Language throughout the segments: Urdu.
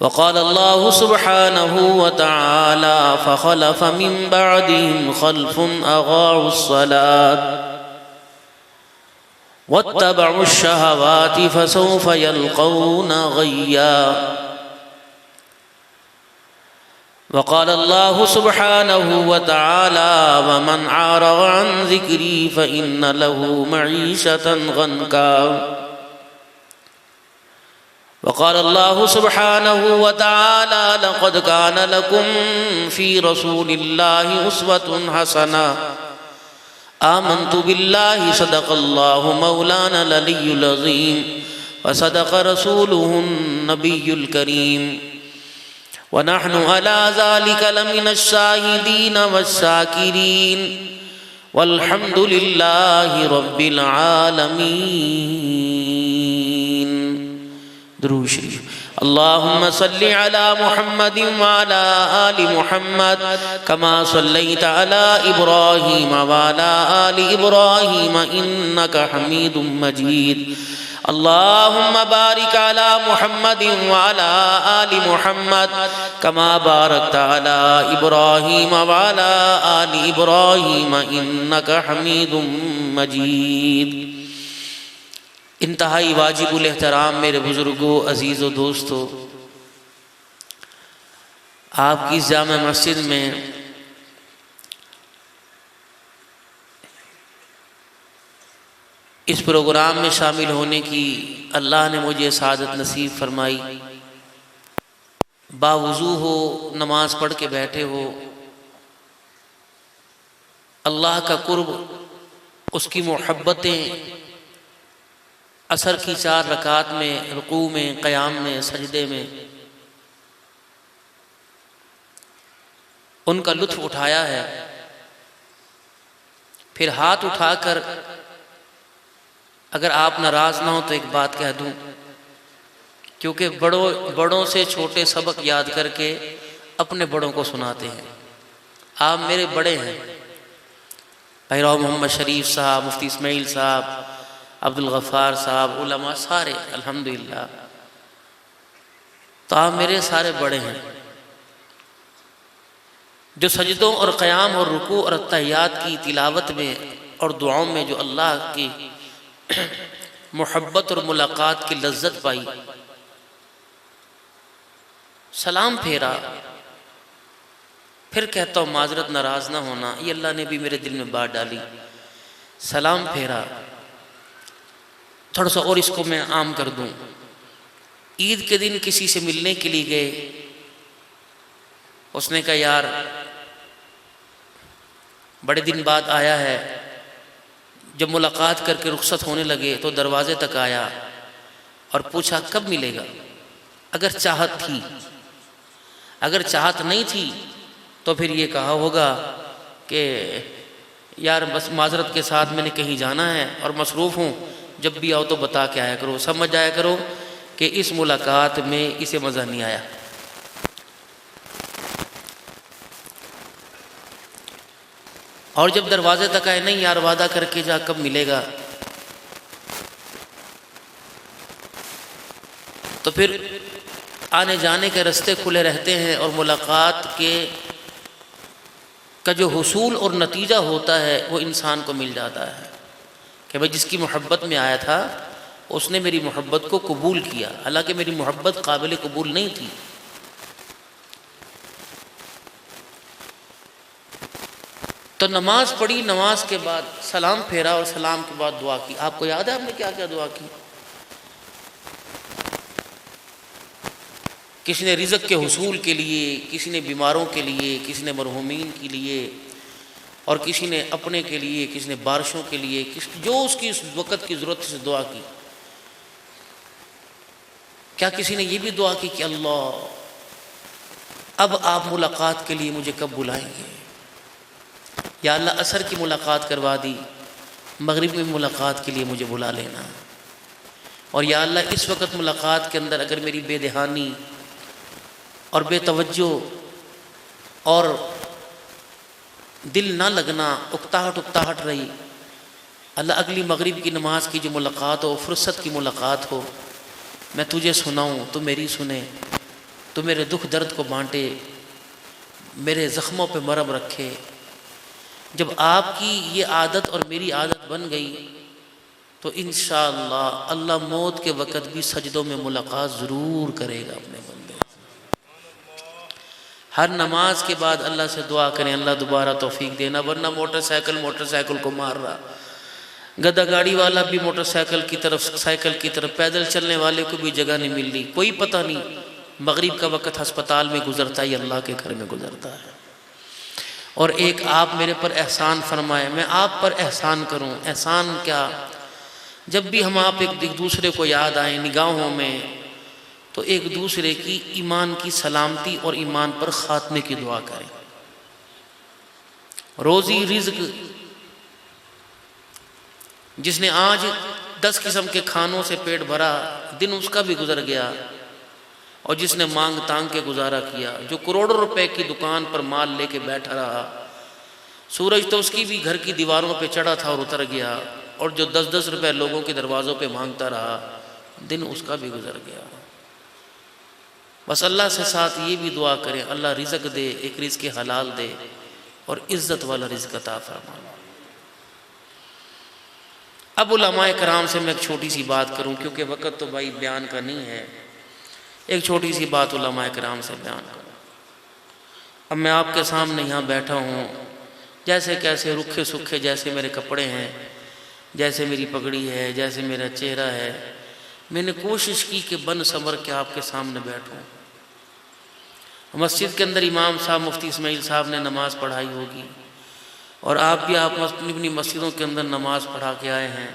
وقال الله سبحانه وتعالى فخلف من بعدهم خلف أضاعوا الصلاة واتبعوا الشهوات فسوف يلقون غيا. وقال الله سبحانه وتعالى ومن أعرض عن ذكري فإن له معيشة ضنكا. وقال الله سبحانه وتعالى لقد كان لكم في رسول الله أسوة حسنة آمنت بالله صدق الله مولانا العلي العظيم وصدق رسوله النبي الكريم ونحن على ذلك لمن الشاهدين والشاكرين والحمد لله رب العالمين. درود شریف. اللهم صل على محمد وعلى آل محمد كما صليت على إبراهيم وعلى آل إبراهيم إنك حميد مجيد. اللهم بارك على محمد وعلى آل محمد كما باركت على إبراهيم وعلى آل إبراهيم إنك حميد مجيد. انتہائی واجب الاحترام میرے بزرگوں، عزیز و دوستو، آپ کی جامع مسجد میں اس پروگرام میں شامل ہونے کی اللہ نے مجھے سعادت نصیب فرمائی. باوضو ہو، نماز پڑھ کے بیٹھے ہو، اللہ کا قرب، اس کی محبتیں عصر کی 4 رکعات میں، رکوع میں، قیام میں، سجدے میں ان کا لطف اٹھایا ہے. پھر ہاتھ اٹھا کر اگر آپ ناراض نہ ہو تو ایک بات کہہ دوں، کیونکہ بڑوں سے چھوٹے سبق یاد کر کے اپنے بڑوں کو سناتے ہیں. آپ میرے بڑے ہیں، بھائی محمد شریف صاحب، مفتی اسماعیل صاحب، عبد الغفار صاحب، علماء سارے الحمدللہ، تو آپ میرے سارے بڑے ہیں. جو سجدوں اور قیام اور رکوع اور تحیات کی تلاوت میں اور دعاؤں میں جو اللہ کی محبت اور ملاقات کی لذت پائی، سلام پھیرا، پھر کہتا ہوں معذرت، ناراض نہ ہونا، یہ اللہ نے بھی میرے دل میں بات ڈالی. سلام پھیرا، تھوڑا سا اور اس کو میں عام کر دوں. عید کے دن کسی سے ملنے کے لیے گئے، اس نے کہا یار بڑے دن بعد آیا ہے. جب ملاقات کر کے رخصت ہونے لگے تو دروازے تک آیا اور پوچھا کب ملے گا. اگر چاہت تھی، اگر چاہت نہیں تھی تو پھر یہ کہا ہوگا کہ یار بس معذرت کے ساتھ میں نے کہیں جانا ہے اور مصروف ہوں، جب بھی آؤ تو بتا کے آیا کرو. سمجھ جایا کرو کہ اس ملاقات میں اسے مزہ نہیں آیا. اور جب دروازے تک آئے، نہیں یار وعدہ کر کے جا، کب ملے گا. تو پھر آنے جانے کے راستے کھلے رہتے ہیں اور ملاقات کا جو حصول اور نتیجہ ہوتا ہے وہ انسان کو مل جاتا ہے کہ بھئی جس کی محبت میں آیا تھا اس نے میری محبت کو قبول کیا، حالانکہ میری محبت قابل قبول نہیں تھی. تو نماز پڑھی، نماز کے بعد سلام پھیرا اور سلام کے بعد دعا کی. آپ کو یاد ہے آپ نے کیا کیا دعا کی؟ کسی نے رزق کے حصول کے لیے، کسی نے بیماروں کے لیے، کسی نے مرحومین کے لیے، اور کسی نے اپنے کے لیے، کسی نے بارشوں کے لیے، جو اس کی اس وقت کی ضرورت سے دعا کی. کیا کسی نے یہ بھی دعا کی کہ اللہ اب آپ ملاقات کے لیے مجھے کب بلائیں گے؟ یا اللہ عصر کی ملاقات کروا دی، مغرب میں ملاقات کے لیے مجھے بلا لینا. اور یا اللہ اس وقت ملاقات کے اندر اگر میری بے دہانی اور بے توجہ اور دل نہ لگنا، اکتاہٹ رہی، اللہ اگلی مغرب کی نماز کی جو ملاقات ہو، فرصت کی ملاقات ہو، میں تجھے سناؤں تو میری سنے، تو میرے دکھ درد کو بانٹے، میرے زخموں پہ مرہم رکھے۔ جب آپ کی یہ عادت اور میری عادت بن گئی تو انشاءاللہ اللہ موت کے وقت بھی سجدوں میں ملاقات ضرور کرے گا اپنے بندے سے۔ ہر نماز کے بعد اللہ سے دعا کریں اللہ دوبارہ توفیق دینا، ورنہ موٹر سائیکل کو مار رہا، گدا گاڑی والا بھی موٹر سائیکل کی طرف، پیدل چلنے والے کو بھی جگہ نہیں مل رہی، کوئی پتہ نہیں مغرب کا وقت ہسپتال میں گزرتا ہے یا اللہ کے گھر میں گزرتا ہے۔ اور ایک آپ میرے پر احسان فرمائے، میں آپ پر احسان کروں۔ احسان کیا؟ جب بھی ہم آپ ایک دوسرے کو یاد آئیں نگاہوں میں تو ایک دوسرے کی ایمان کی سلامتی اور ایمان پر خاتمے کی دعا کریں۔ روزی رزق، جس نے آج 10 قسم کے کھانوں سے پیٹ بھرا دن اس کا بھی گزر گیا، اور جس نے مانگ تانگ کے گزارا کیا، جو کروڑوں روپے کی دکان پر مال لے کے بیٹھا رہا، سورج تو اس کی بھی گھر کی دیواروں پہ چڑھا تھا اور اتر گیا، اور جو 10 روپے لوگوں کے دروازوں پہ مانگتا رہا دن اس کا بھی گزر گیا۔ بس اللہ سے ساتھ یہ بھی دعا کریں اللہ رزق دے، ایک رزق حلال دے اور عزت والا رزق عطا فرما۔ اب علماء کرام سے میں ایک چھوٹی سی بات کروں، کیونکہ وقت تو بھائی بیان کا نہیں ہے، ایک چھوٹی سی بات علماء کرام سے بیان کروں۔ اب میں آپ کے سامنے یہاں بیٹھا ہوں، جیسے کیسے رکھے سکھے جیسے میرے کپڑے ہیں، جیسے میری پگڑی ہے، جیسے میرا چہرہ ہے، میں نے کوشش کی کہ بن سنور کے آپ کے سامنے بیٹھوں۔ مسجد کے اندر امام صاحب مفتی اسماعیل صاحب نے نماز پڑھائی ہوگی، اور آپ بھی اپنی مسجدوں کے اندر نماز پڑھا کے آئے ہیں۔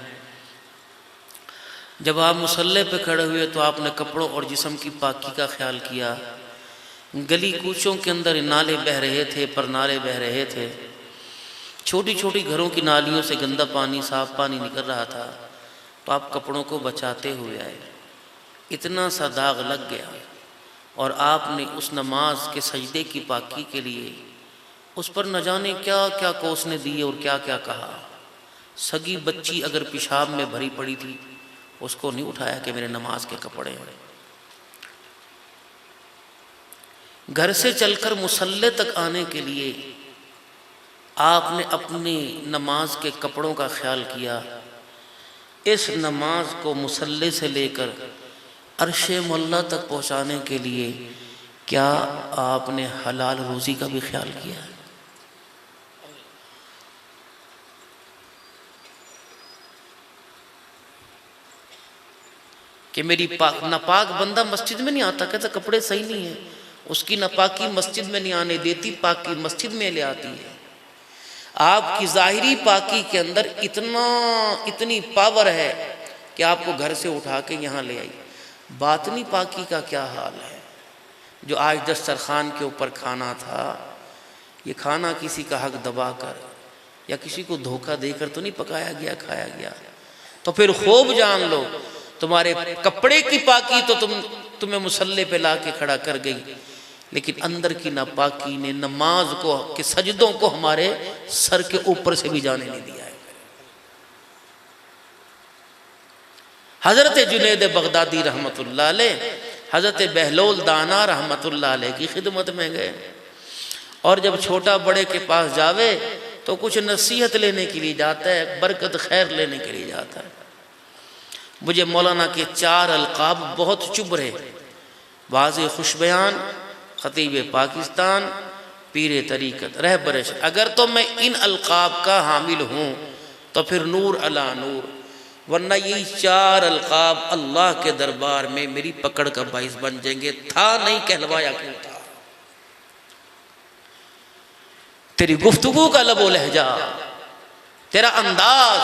جب آپ مصلی پہ کھڑے ہوئے تو آپ نے کپڑوں اور جسم کی پاکی کا خیال کیا۔ گلی کوچوں کے اندر نالے بہہ رہے تھے، پر نالے بہہ رہے تھے، چھوٹی چھوٹی گھروں کی نالیوں سے گندا پانی صاف پانی نکل رہا تھا، تو آپ کپڑوں کو بچاتے ہوئے آئے۔ اتنا سا داغ لگ گیا، اور آپ نے اس نماز کے سجدے کی پاکی کے لیے اس پر نہ جانے کیا کیا کوسنے دیے اور کیا کیا کہا۔ سگی بچی اگر پیشاب میں بھری پڑی تھی اس کو نہیں اٹھایا کہ میرے نماز کے کپڑے ہیں۔ گھر سے چل کر مصلی تک آنے کے لیے آپ نے اپنی نماز کے کپڑوں کا خیال کیا۔ اس نماز کو مصلی سے لے کر عرش مولا تک پہنچانے کے لیے کیا آپ نے حلال روزی کا بھی خیال کیا ہے؟ کہ میری ناپاک بندہ مسجد میں نہیں آتا، کہتا کپڑے صحیح نہیں ہیں، اس کی ناپاکی مسجد میں نہیں آنے دیتی، پاکی مسجد میں لے آتی ہے۔ آپ کی ظاہری پاکی کے اندر اتنی پاور ہے کہ آپ کو گھر سے اٹھا کے یہاں لے آئی۔ باطنی پاکی کا کیا حال ہے؟ جو آج دسترخوان کے اوپر کھانا تھا، یہ کھانا کسی کا حق دبا کر یا کسی کو دھوکہ دے کر تو نہیں پکایا گیا، کھایا گیا۔ تو پھر خوب جان لو تمہارے کپڑے کی پاکی تو تمہیں مصلی پہ لا کے کھڑا کر گئی، لیکن اندر کی ناپاکی نے نماز کو کہ سجدوں کو ہمارے سر کے اوپر سے بھی جانے نہیں دیا ہے۔ حضرت جنید بغدادی رحمت اللہ علیہ حضرت بہلول دانا رحمت اللہ علیہ کی خدمت میں گئے، اور جب چھوٹا بڑے کے پاس جاوے تو کچھ نصیحت لینے کے لیے جاتا ہے، برکت خیر لینے کے لیے جاتا ہے۔ مجھے مولانا کے 4 القاب بہت چبھ رہے، واضح خوش بیان، خطیب پاکستان، پیر طریقت، رہبر۔ اگر تو میں ان القاب کا حامل ہوں تو پھر نور علی نور، ورنہ یہی 4 القاب اللہ کے دربار میں میری پکڑ کا باعث بن جائیں گے۔ تھا نہیں کہلوایا کیوں تھا؟ تیری گفتگو کا لب و لہجہ، تیرا انداز،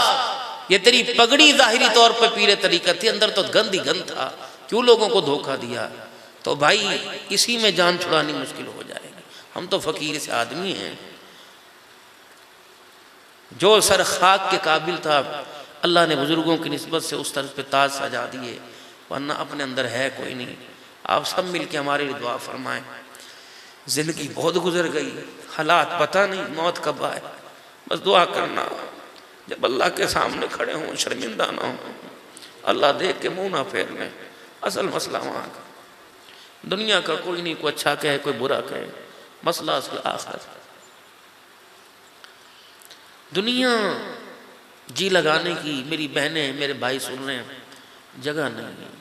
یہ تیری پگڑی ظاہری طور پر پیر طریقت تھی، اندر تو گند ہی گند تھا، کیوں لوگوں کو دھوکہ دیا؟ تو بھائی اسی میں جان چھڑانی مشکل ہو جائے گی۔ ہم تو فقیر سے آدمی ہیں، جو سر خاک کے قابل تھا اللہ نے بزرگوں کی نسبت سے اس طرف پہ تاج سجا دیے، ورنہ اپنے اندر ہے کوئی نہیں۔ آپ سب مل کے ہمارے لیے دعا فرمائیں۔ زندگی بہت گزر گئی، حالات پتہ نہیں موت کب آئے، بس دعا کرنا جب اللہ کے سامنے کھڑے ہوں شرمندہ نہ ہوں، اللہ دیکھ کے منہ نہ پھیر لیں۔ اصل مسئلہ وہاں کا دنیا کا کوئی نہیں، کوئی اچھا کہے کوئی برا کہے، مسئلہ اس کے آخرت۔ دنیا جی لگانے کی، میری بہنیں میرے بھائی سن رہے ہیں، جگہ نہیں،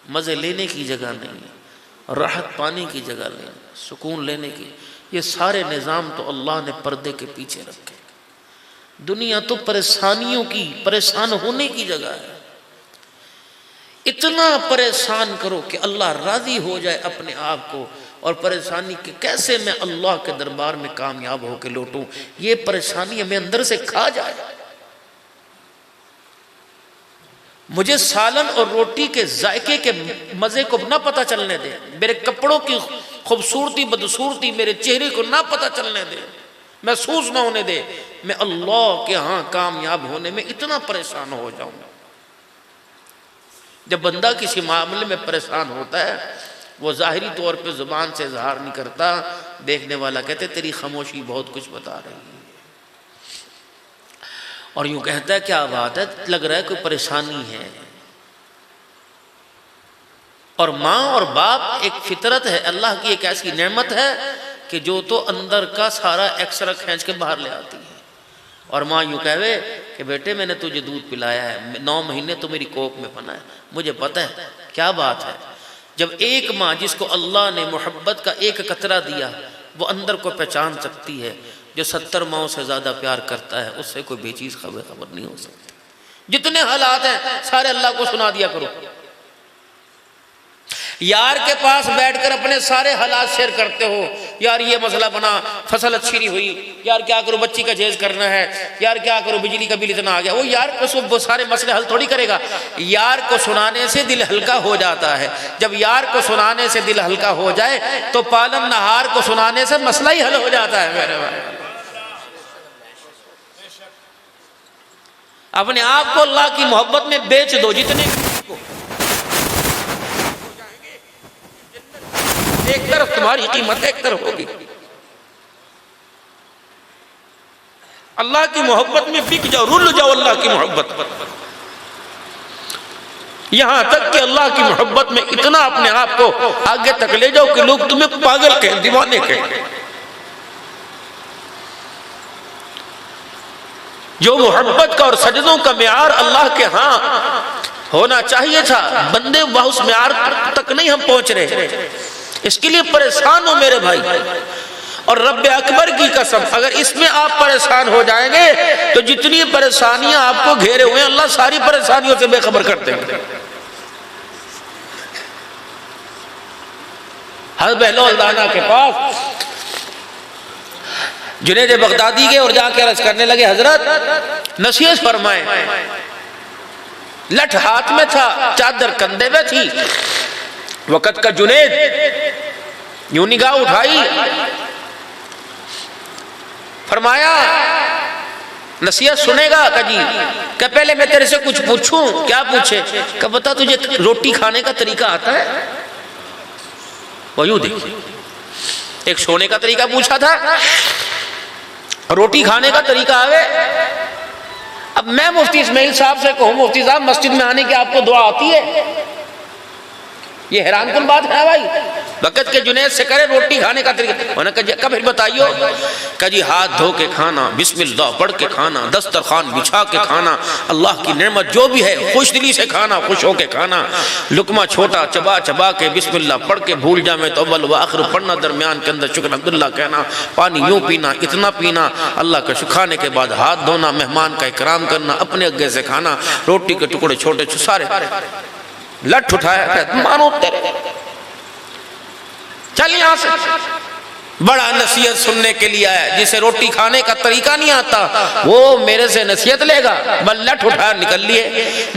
مزے لینے کی جگہ نہیں، راحت پانے کی جگہ نہیں، سکون لینے کی، یہ سارے نظام تو اللہ نے پردے کے پیچھے رکھے۔ دنیا تو پریشانیوں کی، پریشان ہونے کی جگہ ہے۔ اتنا پریشان کرو کہ اللہ راضی ہو جائے اپنے آپ کو، اور پریشانی کہ کیسے میں اللہ کے دربار میں کامیاب ہو کے لوٹوں، یہ پریشانی ہمیں اندر سے کھا جائے۔ مجھے سالن اور روٹی کے ذائقے کے مزے کو نہ پتہ چلنے دے، میرے کپڑوں کی خوبصورتی بدصورتی میرے چہرے کو نہ پتہ چلنے دے، محسوس نہ ہونے دے، میں اللہ کے ہاں کامیاب ہونے میں اتنا پریشان ہو جاؤں گا۔ جب بندہ کسی معاملے میں پریشان ہوتا ہے، وہ ظاہری طور پہ زبان سے اظہار نہیں کرتا، دیکھنے والا کہتے تیری خاموشی بہت کچھ بتا رہی ہے، اور یوں کہتا ہے کیا بات ہے، لگ رہا ہے کوئی پریشانی ہے۔ اور ماں اور باپ ایک فطرت ہے، اللہ کی ایک ایسی نعمت ہے کہ جو تو اندر کا سارا ایکسرا کھینچ کے باہر لے آتی ہے۔ اور ماں یوں کہوے کہ بیٹے میں نے تجھے دودھ پلایا ہے، 9 مہینے تو میری کوکھ میں پنا ہے، مجھے پتہ ہے کیا بات ہے۔ جب ایک ماں جس کو اللہ نے محبت کا ایک قطرہ دیا، وہ اندر کو پہچان سکتی ہے، جو 70 ماؤں سے زیادہ پیار کرتا ہے اس سے کوئی بے چیز خبر نہیں ہو سکتی۔ جتنے حالات ہیں سارے اللہ کو سنا دیا کرو۔ یار کے پاس بیٹھ کر اپنے سارے حالات شیئر کرتے ہو، یار یہ مسئلہ بنا، فصل اچھی نہیں ہوئی، یار کیا کرو بچی کا جہیز کرنا ہے، یار کیا کرو بجلی کا بل اتنا آ گیا۔ وہ یار کو سارے مسئلے حل تھوڑی کرے گا، یار کو سنانے سے دل ہلکا ہو جاتا ہے۔ جب یار کو سنانے سے دل ہلکا ہو جائے تو پالن نہار کو سنانے سے مسئلہ ہی حل ہو جاتا ہے۔ میرے بھائی اپنے آپ کو اللہ کی محبت میں بیچ دو، جتنے کو ایک طرف تمہاری قیمت ایک طرف ہوگی۔ اللہ کی محبت میں بک جاؤ، رل جاؤ اللہ کی محبت، یہاں تک کہ اللہ کی محبت میں اتنا اپنے آپ کو آگے تک لے جاؤ کہ لوگ تمہیں پاگل کہیں، دیوانے کہیں۔ جو محبت کا اور سجدوں کا معیار اللہ کے ہاں ہونا چاہیے تھا، بندے وہ اس معیار تک نہیں ہم پہنچ رہے، اس کے لیے پریشان ہو میرے بھائی۔ اور رب اکبر کی قسم اگر اس میں آپ پریشان ہو جائیں گے تو جتنی پریشانیاں آپ کو گھیرے ہوئے ہیں اللہ ساری پریشانیوں سے بے خبر کرتے ہیں۔ حضرت بہلول کے پاس جنید بغدادی گئے اور جا کے عرض کرنے لگے حضرت نصیحت فرمائیں۔ لٹھ ہاتھ میں تھا، چادر کندھے میں تھی، وقت کا جنید یوں نگاہ اٹھائی، فرمایا نصیحت سنے گا؟ کہ جی۔ کہ پہلے میں تیرے سے کچھ پوچھوں؟ کیا پوچھے؟ کہ بتا تجھے روٹی کھانے کا طریقہ آتا ہے؟ وہ یوں دیکھیں، ایک سونے کا طریقہ پوچھا تھا، روٹی کھانے کا طریقہ آوے۔ اب میں مفتی اسماعیل صاحب سے کہوں مفتی صاحب مسجد میں آنے کی آپ کو دعا آتی ہے؟ یہ حیران کن بات ہے بھائی۔ وقت کے جنید سے کرے روٹی کھانے کا طریقہ، انہوں نے کہا پھر بتائیو۔ کہ جی ہاتھ دھو کے کھانا، بسم اللہ پڑھ کے کھانا، دسترخوان بچھا کے کھانا، اللہ کی نعمت جو بھی ہے خوش دلی سے کھانا، خوش ہو کے کھانا، لقمہ چھوٹا چبا چبا کے بسم اللہ پڑھ کے، بھول جائیں تو اول و آخر پڑھنا، درمیان کے اندر شکر الحمدللہ کہنا، پانی یوں پینا، اتنا پینا، اللہ کا شکر، کھانے کے بعد ہاتھ دھونا، مہمان کا اکرام کرنا، اپنے اگے سے کھانا، روٹی کے ٹکڑے چھوٹے سارے۔ لٹھ اٹھایا، مانو تیرے، چل یہاں سے۔ بڑا نصیحت سننے کے لیے آیا، جسے روٹی کھانے کا طریقہ نہیں آتا وہ میرے سے نصیحت لے گا؟ بل لٹھ اٹھایا نکل لیے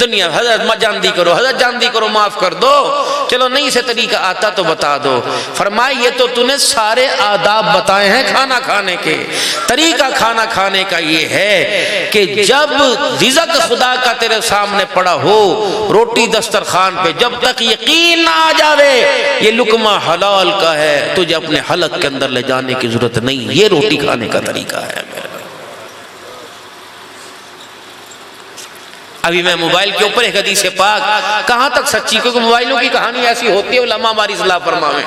دنیا۔ حضرت جاندی کرو، حضرت جاندی کرو، معاف کر دو، چلو نہیں سے طریقہ آتا تو بتا دو۔ فرمائے یہ تو نے سارے آداب بتائے ہیں کھانا کھانے کے، طریقہ کھانا کھانے کا یہ ہے کہ جب رزق خدا کا تیرے سامنے پڑا ہو، روٹی دسترخوان پہ، جب تک یقین نہ آ جاوے یہ لقمہ حلال کا ہے، تجھے اپنے حلق کے اندر لے جانے کی ضرورت نہیں۔ یہ روٹی کھانے کا طریقہ ہے۔ ابھی میں موبائل کے اوپر ایک حدیث پاک کہاں تک سچی، کیونکہ موبائلوں کی کہانی ایسی ہوتی ہے، علماء ہماری اصلاح فرمائیں،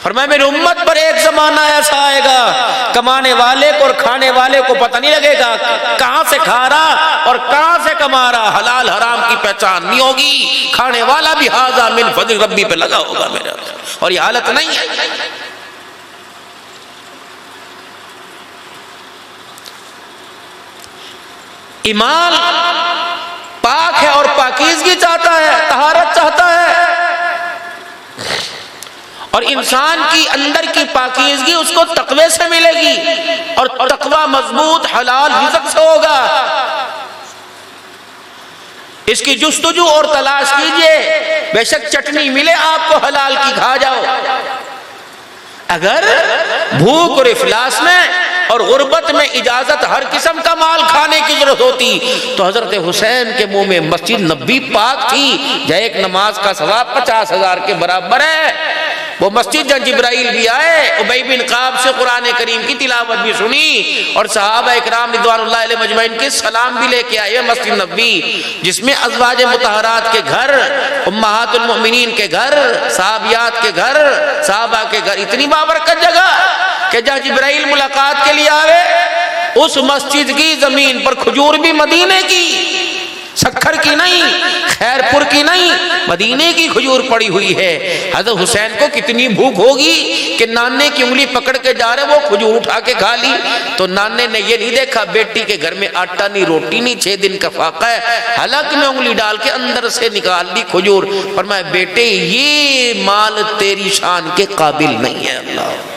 فرمایا میری امت پر ایک زمانہ ایسا آئے گا کمانے والے کو اور کھانے والے کو پتہ نہیں لگے گا کہاں سے کھا رہا اور کہاں سے کما رہا، حلال حرام کی پہچان نہیں ہوگی، کھانے والا بھی ھذا من فضل ربی پہ لگا ہوگا میرا، اور یہ حالت نہیں ہے۔ ایمان پاک ہے اور پاکیزگی چاہتا ہے، طہارت چاہتا ہے، اور انسان کی اندر کی پاکیزگی اس کو تقوی سے ملے گی، اور تقوی مضبوط حلال رزق سے ہوگا۔ اس کی جستجو اور تلاش کیجئے، بے شک چٹنی ملے آپ کو حلال کی، کھا جاؤ۔ اگر بھوک اور افلاس میں اور غربت میں اجازت ہر قسم کا مال کھانے کی ضرورت ہوتی تو حضرت حسین کے منہ میں مسجد نبوی پاک تھی، جہاں ایک نماز کا ثواب 50,000 کے برابر ہے۔ وہ مسجد جہاں جبرائیل بھی آئے، ابی بن کعب سے قرآن کریم کی تلاوت بھی سنی، اور صحابہ اکرام رضوان اللہ علیہ مجمعین کے سلام بھی لے کے آئے۔ مسجد نبوی جس میں ازواج مطہرات کے گھر، امہات المؤمنین کے گھر، صحابیات کے گھر، صحابہ کے گھر، اتنی بابرکت جگہ کہ جہاں جبرائیل ملاقات کے لیے آوے، اس مسجد کی زمین پر کھجور بھی مدینے کی، سکھر کی نہیں، خیر پور کی نہیں، مدینے کی کھجور پڑی ہوئی ہے۔ حضرت حسین کو کتنی بھوک ہوگی کہ نانے کی انگلی پکڑ کے جا رہے، وہ کھجور اٹھا کے کھا لی، تو نانے نے یہ نہیں دیکھا بیٹی کے گھر میں آٹا نہیں، روٹی نہیں، 6 دن کا فاقہ ہے، حلق میں انگلی ڈال کے اندر سے نکال لی کھجور، فرمایا بیٹے یہ مال تیری شان کے قابل نہیں ہے۔ اللہ